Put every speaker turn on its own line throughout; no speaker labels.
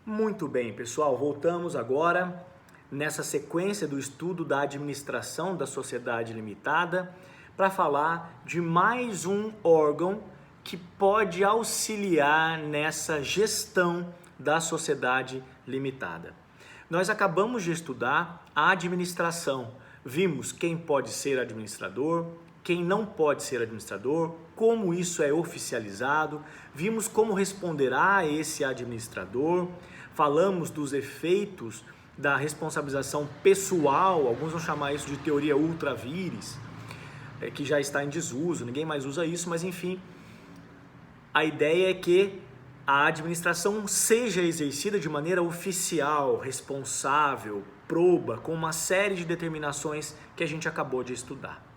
Muito bem, pessoal, voltamos agora nessa sequência do estudo da administração da sociedade limitada para falar de mais um órgão que pode auxiliar nessa gestão da sociedade limitada. Nós acabamos de estudar a administração. Vimos quem pode ser administrador, quem não pode ser administrador, como isso é oficializado, vimos como responderá a esse administrador, falamos dos efeitos da responsabilização pessoal, alguns vão chamar isso de teoria ultra vires, que já está em desuso, ninguém mais usa isso, mas enfim, a ideia é que a administração seja exercida de maneira oficial, responsável, proba, com uma série de determinações que a gente acabou de estudar.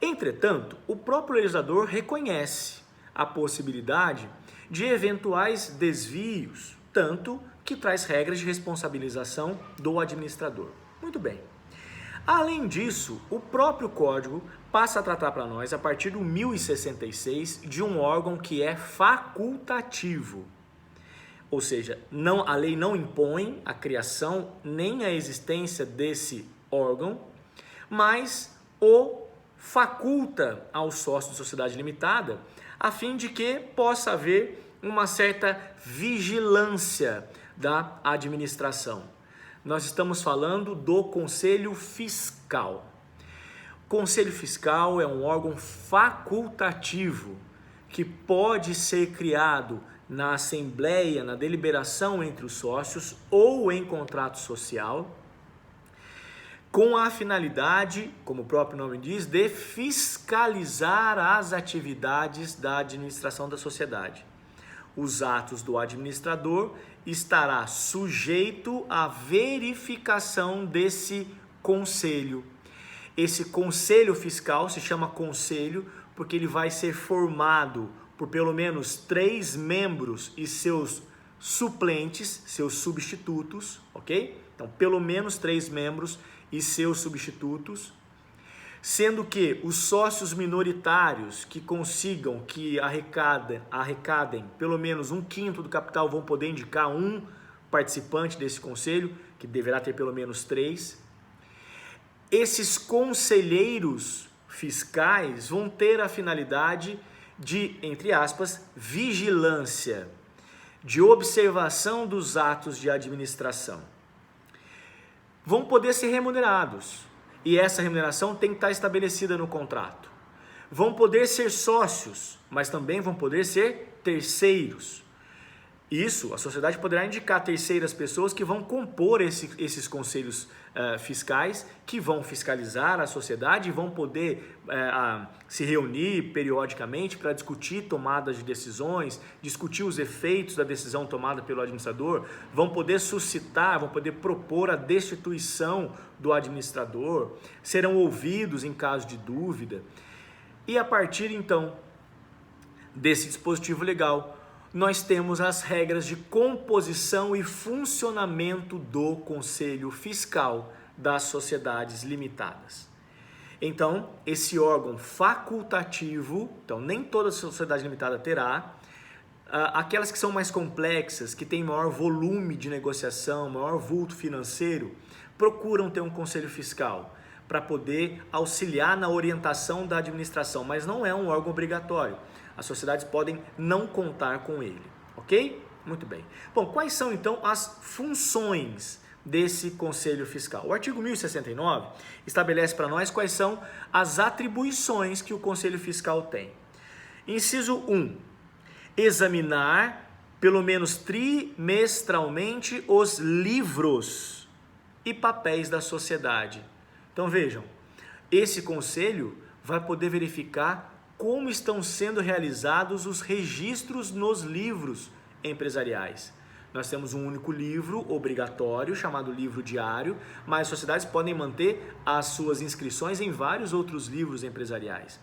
Entretanto, o próprio legislador reconhece a possibilidade de eventuais desvios, tanto que traz regras de responsabilização do administrador. Muito bem. Além disso, o próprio Código passa a tratar para nós, a partir do 1066, de um órgão que é facultativo. Ou seja, a lei não impõe a criação nem a existência desse órgão, mas o faculta aos sócios de sociedade limitada, a fim de que possa haver uma certa vigilância da administração. Nós estamos falando do Conselho Fiscal. O Conselho Fiscal é um órgão facultativo que pode ser criado na assembleia, na deliberação entre os sócios ou em contrato social, com a finalidade, como o próprio nome diz, de fiscalizar as atividades da administração da sociedade. Os atos do administrador estará sujeito à verificação desse conselho. Esse conselho fiscal se chama conselho porque ele vai ser formado por pelo menos 3 membros e seus suplentes, seus substitutos, ok? Então, pelo menos 3 membros e seus substitutos, sendo que os sócios minoritários que consigam, que arrecadem pelo menos 1/5 do capital vão poder indicar um participante desse conselho, que deverá ter pelo menos 3. Esses conselheiros fiscais vão ter a finalidade de, entre aspas, vigilância, de observação dos atos de administração. Vão poder ser remunerados. E essa remuneração tem que estar estabelecida no contrato. Vão poder ser sócios, mas também vão poder ser terceiros. Isso, a sociedade poderá indicar terceiras pessoas que vão compor esses conselhos fiscais, que vão fiscalizar a sociedade e vão poder se reunir periodicamente para discutir tomadas de decisões, discutir os efeitos da decisão tomada pelo administrador, vão poder suscitar, vão poder propor a destituição do administrador, serão ouvidos em caso de dúvida. E a partir então desse dispositivo legal, nós temos as regras de composição e funcionamento do Conselho Fiscal das Sociedades Limitadas. Então, esse órgão facultativo, então nem toda sociedade limitada terá, aquelas que são mais complexas, que têm maior volume de negociação, maior vulto financeiro, procuram ter um Conselho Fiscal para poder auxiliar na orientação da administração, mas não é um órgão obrigatório. As sociedades podem não contar com ele, ok? Muito bem. Bom, quais são então as funções desse Conselho Fiscal? O artigo 1069 estabelece para nós quais são as atribuições que o Conselho Fiscal tem. Inciso 1. Examinar, pelo menos trimestralmente, os livros e papéis da sociedade. Então vejam, esse conselho vai poder verificar como estão sendo realizados os registros nos livros empresariais. Nós temos um único livro obrigatório, chamado livro diário, mas as sociedades podem manter as suas inscrições em vários outros livros empresariais.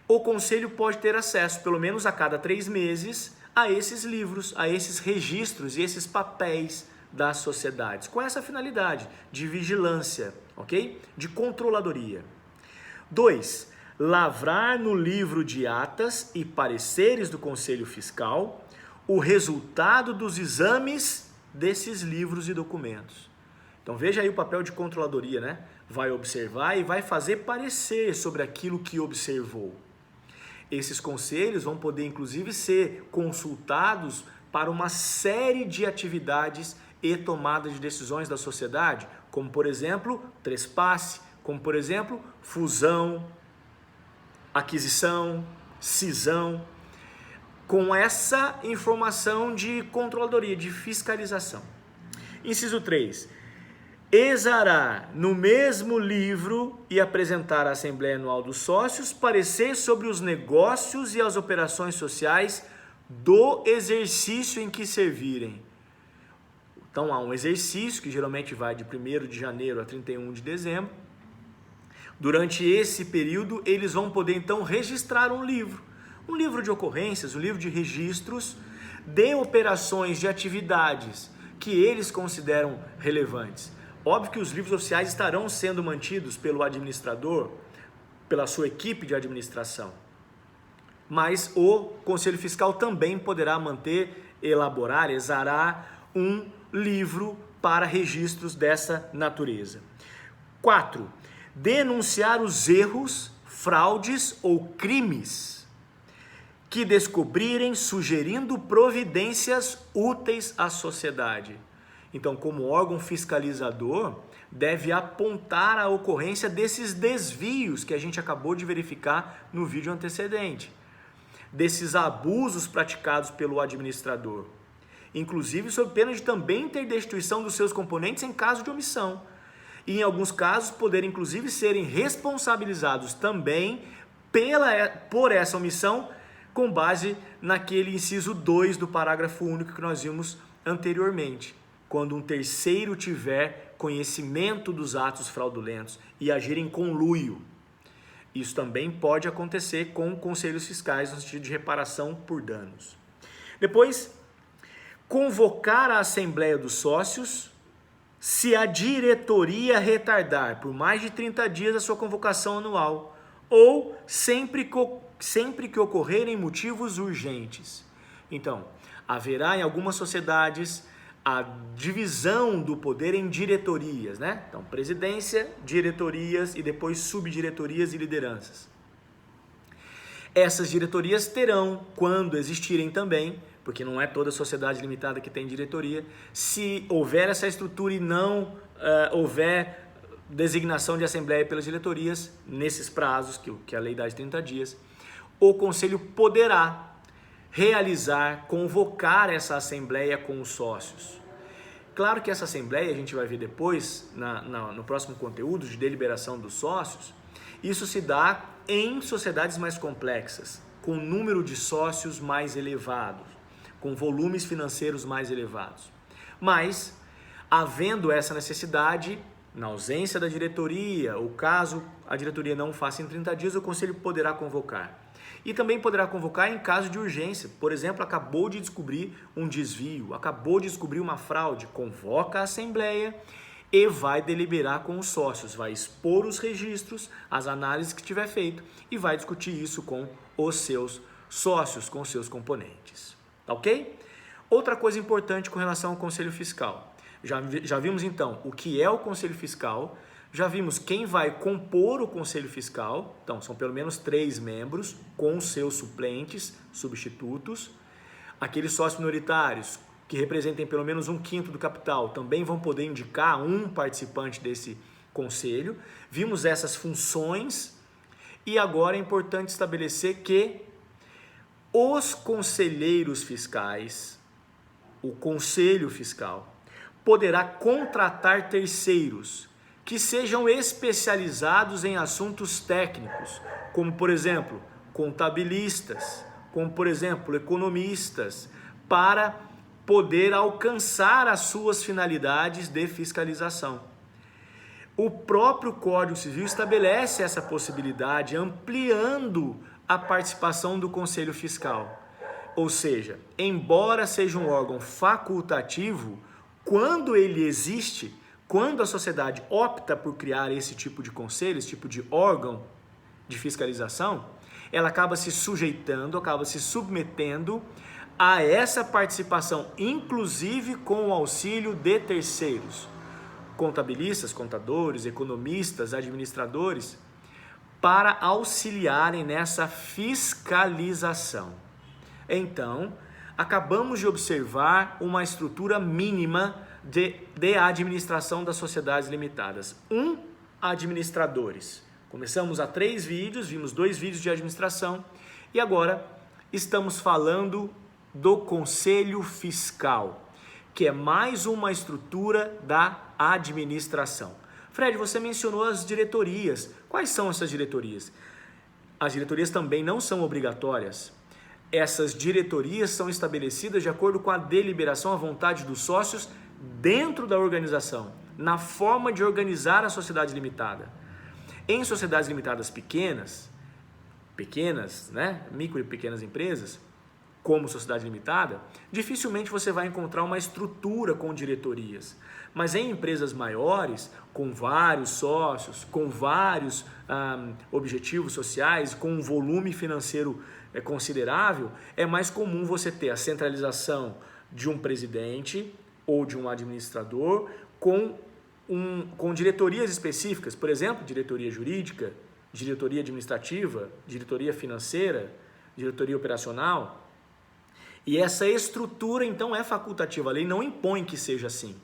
O conselho pode ter acesso, pelo menos a cada 3 meses, a esses livros, a esses registros e esses papéis das sociedades, com essa finalidade de vigilância, ok? De controladoria. 2. Lavrar no livro de atas e pareceres do Conselho Fiscal o resultado dos exames desses livros e documentos. Então veja aí o papel de controladoria, né? Vai observar e vai fazer parecer sobre aquilo que observou. Esses conselhos vão poder inclusive ser consultados para uma série de atividades e tomada de decisões da sociedade, como por exemplo, trespasse, como por exemplo, fusão, aquisição, cisão, com essa informação de controladoria, de fiscalização. Inciso 3. Exará no mesmo livro e apresentar à Assembleia Anual dos Sócios parecer sobre os negócios e as operações sociais do exercício em que servirem. Então há um exercício que geralmente vai de 1º de janeiro a 31 de dezembro. Durante esse período eles vão poder então registrar um livro de ocorrências, um livro de registros de operações, de atividades que eles consideram relevantes. Óbvio que os livros oficiais estarão sendo mantidos pelo administrador, pela sua equipe de administração, mas o Conselho Fiscal também poderá manter, elaborar, exarar um livro para registros dessa natureza. 4. Denunciar os erros, fraudes ou crimes que descobrirem, sugerindo providências úteis à sociedade. Então, como órgão fiscalizador, deve apontar a ocorrência desses desvios que a gente acabou de verificar no vídeo antecedente, desses abusos praticados pelo administrador, inclusive sob pena de também ter destituição dos seus componentes em caso de omissão, e em alguns casos poderem inclusive serem responsabilizados também por essa omissão com base naquele inciso 2 do parágrafo único que nós vimos anteriormente. Quando um terceiro tiver conhecimento dos atos fraudulentos e agir em conluio. Isso também pode acontecer com conselhos fiscais no sentido de reparação por danos. Depois, convocar a Assembleia dos Sócios se a diretoria retardar por mais de 30 dias a sua convocação anual ou sempre que ocorrerem motivos urgentes. Então, haverá em algumas sociedades a divisão do poder em diretorias, né? Então, presidência, diretorias e depois subdiretorias e lideranças. Essas diretorias terão, quando existirem também, porque não é toda sociedade limitada que tem diretoria, se houver essa estrutura e não houver designação de assembleia pelas diretorias, nesses prazos, que a lei dá de 30 dias, o conselho poderá realizar, convocar essa assembleia com os sócios. Claro que essa assembleia, a gente vai ver depois, no próximo conteúdo de deliberação dos sócios, isso se dá em sociedades mais complexas, com número de sócios mais elevado, com volumes financeiros mais elevados. Mas, havendo essa necessidade, na ausência da diretoria, ou caso a diretoria não o faça em 30 dias, o conselho poderá convocar. E também poderá convocar em caso de urgência. Por exemplo, acabou de descobrir um desvio, acabou de descobrir uma fraude, convoca a assembleia e vai deliberar com os sócios, vai expor os registros, as análises que tiver feito e vai discutir isso com os seus sócios, com os seus componentes. Tá ok? Outra coisa importante com relação ao Conselho Fiscal. Já vimos então o que é o Conselho Fiscal, já vimos quem vai compor o Conselho Fiscal, então são pelo menos 3 membros, com seus suplentes, substitutos. Aqueles sócios minoritários que representem pelo menos 1/5 do capital também vão poder indicar um participante desse conselho. Vimos essas funções e agora é importante estabelecer que os conselheiros fiscais, o Conselho Fiscal, poderá contratar terceiros que sejam especializados em assuntos técnicos, como por exemplo, contabilistas, como por exemplo, economistas, para poder alcançar as suas finalidades de fiscalização. O próprio Código Civil estabelece essa possibilidade, ampliando a participação do Conselho Fiscal. Ou seja, embora seja um órgão facultativo, quando ele existe, quando a sociedade opta por criar esse tipo de conselho, esse tipo de órgão de fiscalização, ela acaba se sujeitando, acaba se submetendo a essa participação, inclusive com o auxílio de terceiros, contabilistas, contadores, economistas, administradores, para auxiliarem nessa fiscalização. Então, acabamos de observar uma estrutura mínima de administração das sociedades limitadas. Administradores. Começamos a 3 vídeos, vimos 2 vídeos de administração e agora estamos falando do Conselho Fiscal, que é mais uma estrutura da administração. Fred, você mencionou as diretorias. Quais são essas diretorias? As diretorias também não são obrigatórias. Essas diretorias são estabelecidas de acordo com a deliberação, a vontade dos sócios dentro da organização, na forma de organizar a sociedade limitada. Em sociedades limitadas pequenas, né, micro e pequenas empresas, como sociedade limitada, dificilmente você vai encontrar uma estrutura com diretorias. Mas em empresas maiores, com vários sócios, com vários objetivos sociais, com um volume financeiro considerável, é mais comum você ter a centralização de um presidente ou de um administrador com diretorias específicas, por exemplo, diretoria jurídica, diretoria administrativa, diretoria financeira, diretoria operacional. E essa estrutura, então, é facultativa. A lei não impõe que seja assim.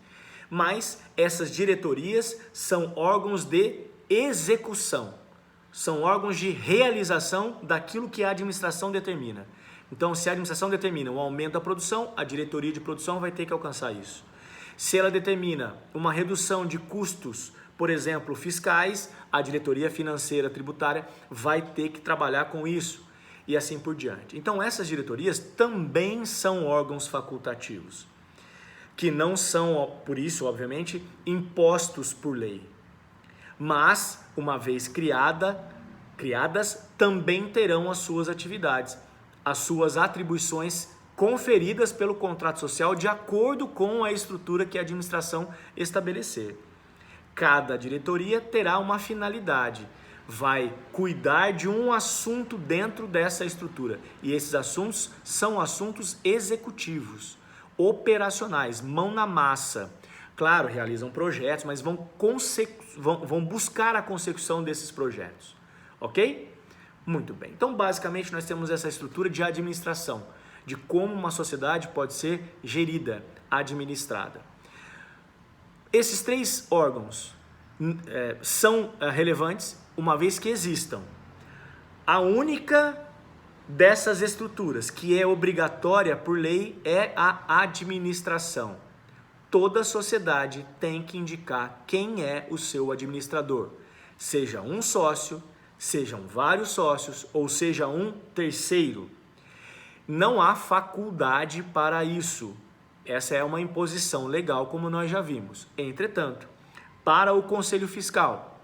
Mas essas diretorias são órgãos de execução. São órgãos de realização daquilo que a administração determina. Então, se a administração determina um aumento da produção, a diretoria de produção vai ter que alcançar isso. Se ela determina uma redução de custos, por exemplo, fiscais, a diretoria financeira tributária vai ter que trabalhar com isso. E assim por diante. Então, essas diretorias também são órgãos facultativos, que não são, por isso, obviamente, impostos por lei. Mas, uma vez criadas, também terão as suas atividades, as suas atribuições conferidas pelo contrato social de acordo com a estrutura que a administração estabelecer. Cada diretoria terá uma finalidade, vai cuidar de um assunto dentro dessa estrutura. E esses assuntos são assuntos executivos, operacionais, mão na massa. Claro, realizam projetos, mas vão buscar a consecução desses projetos. Ok? Muito bem. Então, basicamente, nós temos essa estrutura de administração, de como uma sociedade pode ser gerida, administrada. Esses 3 órgãos são relevantes uma vez que existam. A única dessas estruturas que é obrigatória por lei é a administração. Toda sociedade tem que indicar quem é o seu administrador, seja um sócio, sejam vários sócios ou seja um terceiro. Não há faculdade para isso. Essa é uma imposição legal, como nós já vimos. Entretanto, para o Conselho Fiscal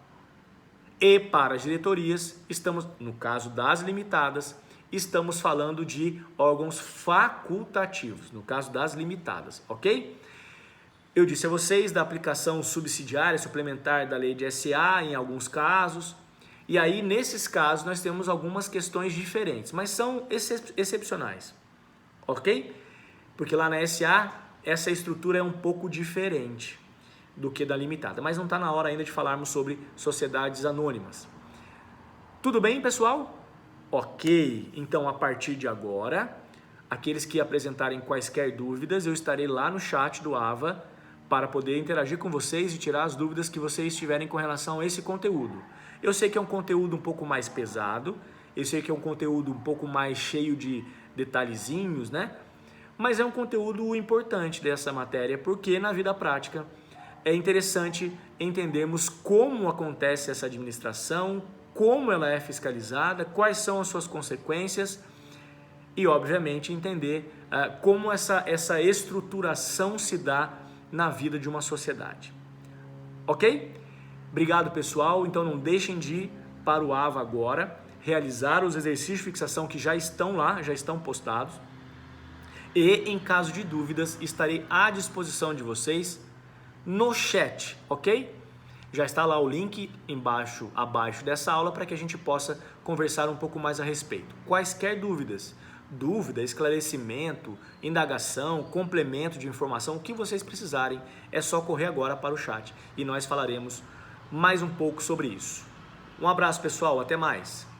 e para as diretorias, estamos, no caso das limitadas, estamos falando de órgãos facultativos, no caso das limitadas, ok? Eu disse a vocês da aplicação subsidiária, suplementar da lei de SA em alguns casos, e aí nesses casos nós temos algumas questões diferentes, mas são excepcionais, ok? Porque lá na SA essa estrutura é um pouco diferente do que da limitada, mas não está na hora ainda de falarmos sobre sociedades anônimas. Tudo bem, pessoal? Ok, então a partir de agora, aqueles que apresentarem quaisquer dúvidas, eu estarei lá no chat do AVA para poder interagir com vocês e tirar as dúvidas que vocês tiverem com relação a esse conteúdo. Eu sei que é um conteúdo um pouco mais pesado, eu sei que é um conteúdo um pouco mais cheio de detalhezinhos, né? Mas é um conteúdo importante dessa matéria, porque na vida prática é interessante entendermos como acontece essa administração, como ela é fiscalizada, quais são as suas consequências e, obviamente, entender como essa estruturação se dá na vida de uma sociedade. Ok? Obrigado, pessoal. Então, não deixem de ir para o AVA agora, realizar os exercícios de fixação que já estão lá, já estão postados. E, em caso de dúvidas, estarei à disposição de vocês no chat, ok? Já está lá o link abaixo dessa aula para que a gente possa conversar um pouco mais a respeito. Quaisquer dúvidas, dúvida, esclarecimento, indagação, complemento de informação, o que vocês precisarem, é só correr agora para o chat e nós falaremos mais um pouco sobre isso. Um abraço, pessoal, até mais!